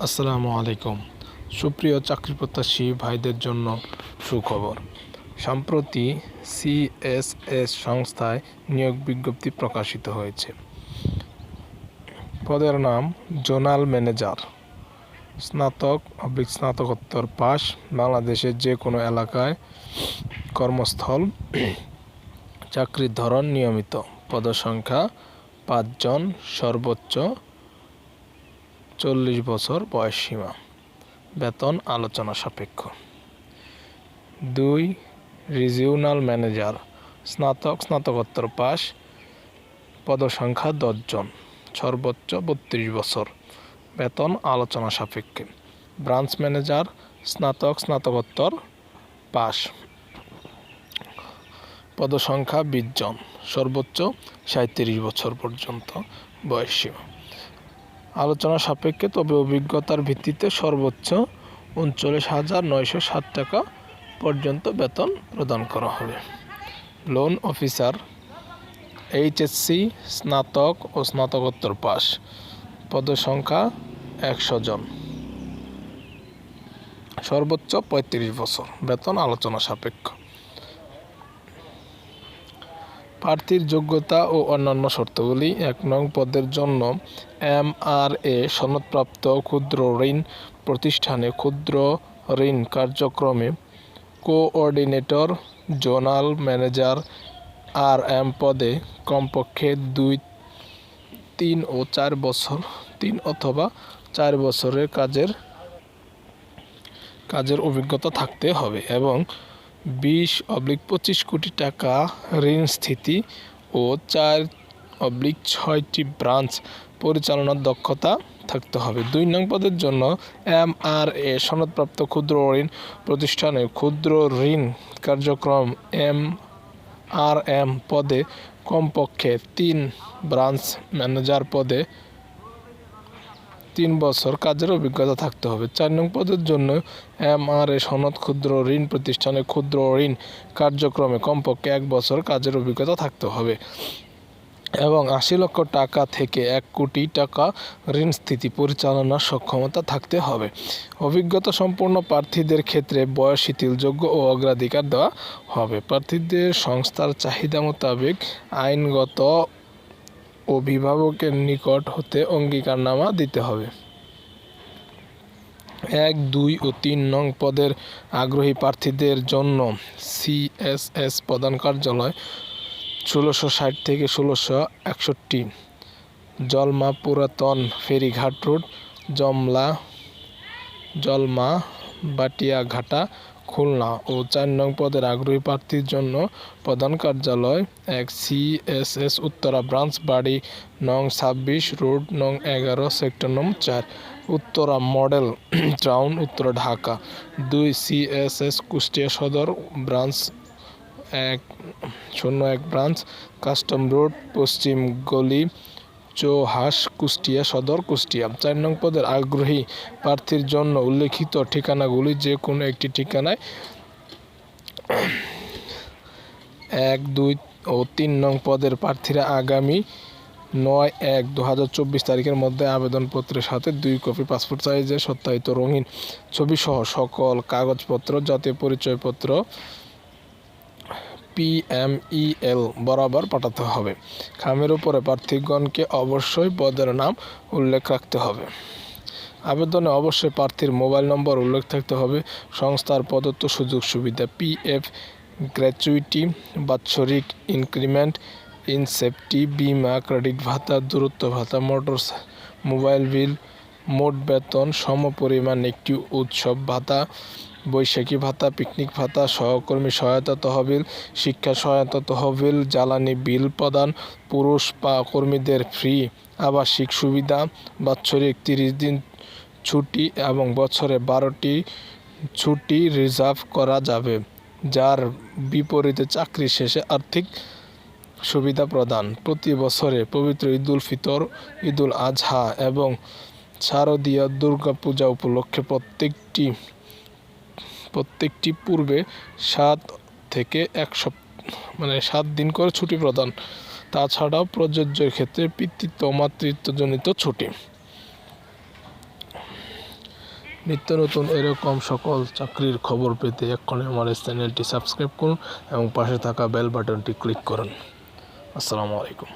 আসসালামু আলাইকুম। সুপ্রিয় চাকরিপ্রত্যাশী ভাইদের জন্য সুখবর। সম্প্রতি সিএসএস সংস্থায় নিয়োগ বিজ্ঞপ্তি প্রকাশিত হয়েছে। পদের নাম জোনাল ম্যানেজার। স্নাতকোত্তর পাস, বাংলাদেশের যে কোনো এলাকায় কর্মস্থল, চাকরির ধরন নিয়মিত, পদসংখ্যা 5 জন, সর্বোচ্চ 40 বছর বয়সসীমা, বেতন আলোচনা সাপেক্ষ। 2. রিজিওনাল ম্যানেজার, স্নাতকোত্তর পাস, পদসংখ্যা 10 জন, সর্বোচ্চ 32 বছর, বেতন আলোচনা সাপেক্ষে। ব্রাঞ্চ ম্যানেজার, স্নাতকোত্তর পাস, পদসংখ্যা 20 জন, সর্বোচ্চ 37 বছর পর্যন্ত বয়সসীমা, আলোচনা সাপেক্ষে, তবে অভিজ্ঞতার ভিত্তিতে সর্বোচ্চ 39,960 টাকা পর্যন্ত বেতন প্রদান করা হবে। লোন অফিসার, এইচএসসি, স্নাতক ও স্নাতকোত্তর পাস, পদসংখ্যা 100 জন, সর্বোচ্চ 35 বছর, বেতন আলোচনা সাপেক্ষ। প্রার্থীর যোগ্যতা ও অন্যান্য শর্তাবলী। 1 নং পদের জন্য এমআরএ সনদপ্রাপ্ত ক্ষুদ্র ঋণ প্রতিষ্ঠানে ক্ষুদ্র ঋণ কার্যক্রমে কোঅর্ডিনেটর, জোনাল ম্যানেজার RM পদে কমপক্ষে 2, 3 ও 4 বছর 3 অথবা 4 বছরের কাজের অভিজ্ঞতা থাকতে হবে এবং 20-25 কোটি টাকা ঋণ স্থিতি ও 4-6টি ব্রাঞ্চ পরিচালনার দক্ষতা থাকতে হবে। 2 নং পদের জন্য এমআরএ সনদপ্রাপ্ত ক্ষুদ্র ঋণ প্রতিষ্ঠানে ক্ষুদ্র ঋণ কার্যক্রম MRM পদে কমপক্ষে 3, ব্রাঞ্চ ম্যানেজার পদে 3 বছর কাজের অভিজ্ঞতা থাকতে হবে। 4 নং পদের জন্য এমআরএ সনদ ক্ষুদ্র ঋণ প্রতিষ্ঠানে ক্ষুদ্র ঋণ কার্যক্রমে কমপক্ষে 1 বছর কাজের অভিজ্ঞতা থাকতে হবে এবং 80 লক্ষ টাকা থেকে 1 কোটি টাকা ঋণ স্থিতি পরিচালনার সক্ষমতা থাকতে হবে। অভিজ্ঞতা সম্পন্ন প্রার্থীদের ক্ষেত্রে বয়স শিথিলযোগ্য ও অগ্রাধিকার দেওয়া হবে। প্রার্থীদের সংস্থার চাহিদা মোতাবেক আইনগত অভিভাবকের নিকট হতে অঙ্গীকারনামা দিতে হবে। 1, 2 ও 3 নং পদের আগ্রহী প্রার্থীদের জন্য সিএসএস প্রধান কার্যালয় 1660 থেকে 1661, জলমা পুরাতন ফেরিঘাট রোড, জলমা বাটিয়াঘাটা, খুলনা। ও 4 নং পদের আগ্রহী প্রার্থীর জন্য প্রধান কার্যালয় 1, সিএসএস উত্তরা ব্রাঞ্চ, বাড়ি নং 26, রোড নং 11, সেক্টর নং 4, Uttara model town, Uttara, Dhaka. 2, CSS Kushtia সদর ব্রাঞ্চ 101 ব্রাঞ্চ, কাস্টম রোড, পশ্চিম গলি, চৌহাস, কুষ্টিয়া সদর, কুষ্টিয়া। 4 নং পদের আগ্রহী প্রার্থীর জন্য উল্লেখিত ঠিকানাগুলি যে কোনো একটি ঠিকানায় 1, 2 ও 3 নং পদের প্রার্থীরা আগামী 9/1/2024 তারিখের মধ্যে আবেদনপত্রের সাথে 2 কপি পাসপোর্ট সাইজের সত্যায়িত রঙিন ছবিসহ সকল কাগজপত্র, জাতীয় পরিচয়পত্র PMEL বরাবর পাঠাতে হবে। খামের উপরে প্রার্থীগণকে অবশ্যই পদের নাম উল্লেখ রাখতে হবে। আবেদনে অবশ্যই প্রার্থীর মোবাইল নম্বর উল্লেখ থাকতে হবে। সংস্থার প্রদত্ত সুযোগ সুবিধা: PF, গ্র্যাচুইটি, বাৎসরিক ইনক্রিমেন্ট, ইনসেপ্টি, বিমা, ক্রেডিট ভাতা, দূরত্ব ভাতা, মোবাইল বিল, মোট বেতন, সমপরিমাণ একটি উৎসব ভাতা, বৈশাখী ভাতা, পিকনিক ভাতা, সহকর্মী সহায়তা তহবিল, শিক্ষা সহায়তা তহবিল, জ্বালানি বিল প্রদান, পুরুষ কর্মীদের ফ্রি আবাসিক সুবিধা, বাৎসরিক 30 দিন ছুটি এবং বছরে 12টি ছুটি রিজার্ভ করা যাবে, যার বিপরীতে চাকরি শেষে আর্থিক সুবিধা প্রদান। প্রতি বছরে পবিত্র ঈদুল ফিতর, ঈদুল আজহা এবং শারদীয় দুর্গা পূজা উপলক্ষে প্রত্যেকটি পূর্বে 7 থেকে 7 দিন করে ছুটি প্রদান। তাছাড়াও প্রযোজ্যের ক্ষেত্রে পিতৃত্ব ও মাতৃত্বজনিত ছুটি। নিত্য নতুন এরকম সকল চাকরির খবর পেতে এক্ষুনি আমার এই চ্যানেলটি সাবস্ক্রাইব করুন এবং পাশে থাকা বেল বাটনটি ক্লিক করুন। আসসালামু আলাইকুম।